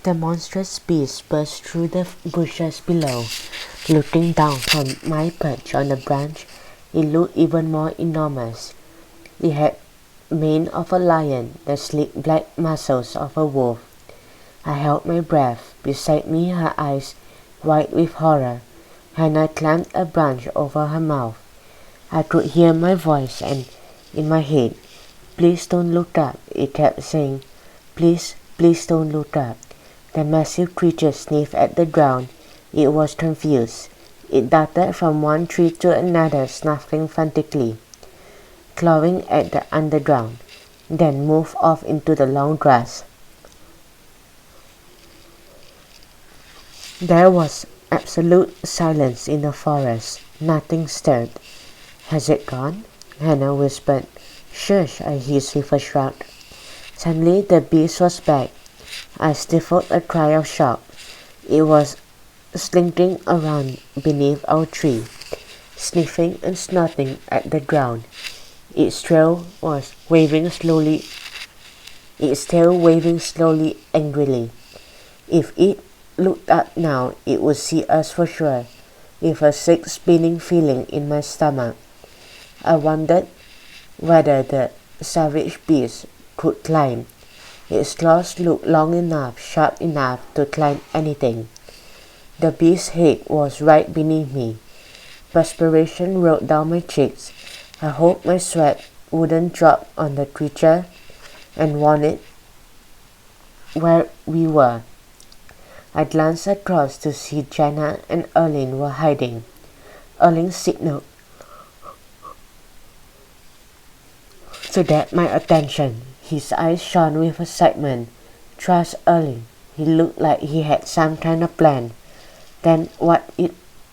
The monstrous beast burst through the bushes below. Looking down from my perch on the branch, it looked even more enormous. It had mane of a lion, the sleek black muscles of a wolf. I held my breath. Beside me, her eyes wide with horror. Hannah clamped a branch over her mouth. I could hear my voice and in my head. "Please don't look up," it kept saying. "Please, please don't look up." The massive creature sniffed at the ground. It was confused. It darted from one tree to another, snuffling frantically, clawing at the underground, then moved off into the long grass. There was absolute silence in the forest. Nothing stirred. "Has it gone?" Hannah whispered. "Shush," I hissed with a shrug. Suddenly the beast was back. I stifled a cry of shock. It was slinking around beneath our tree, sniffing and snorting at the ground. Its tail waving slowly angrily. If it looked up now, it would see us for sure, with a sick spinning feeling in my stomach. I wondered whether the savage beast could climb. Its claws looked long enough, sharp enough to climb anything. The beast's head was right beneath me. Perspiration rolled down my cheeks. I hoped my sweat wouldn't drop on the creature and warn it where we were. I glanced across to see Jenna and Erlin were hiding. Erlin signaled to get my attention. His eyes shone with excitement. "Trust Erling." He looked like he had some kind of plan. Then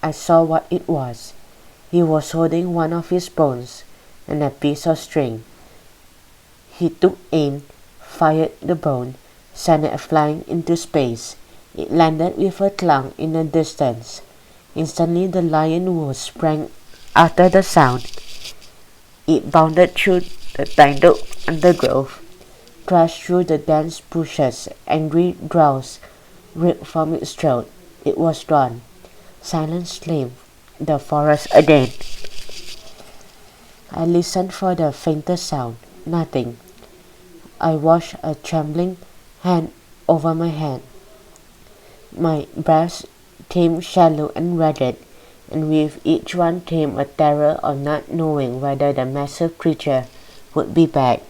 I saw what it was. He was holding one of his bones and a piece of string. He took aim, fired the bone, sent it flying into space. It landed with a clunk in the distance. Instantly the lion wolf sprang after the sound. It bounded through the tangled undergrowth, crashed through the dense bushes. Angry growls ripped from its throat. It was gone. Silence claimed the forest again. I listened for the faintest sound. Nothing. I washed a trembling hand over my head. My breath came shallow and ragged, and with each one came a terror of not knowing whether the massive creature would be back.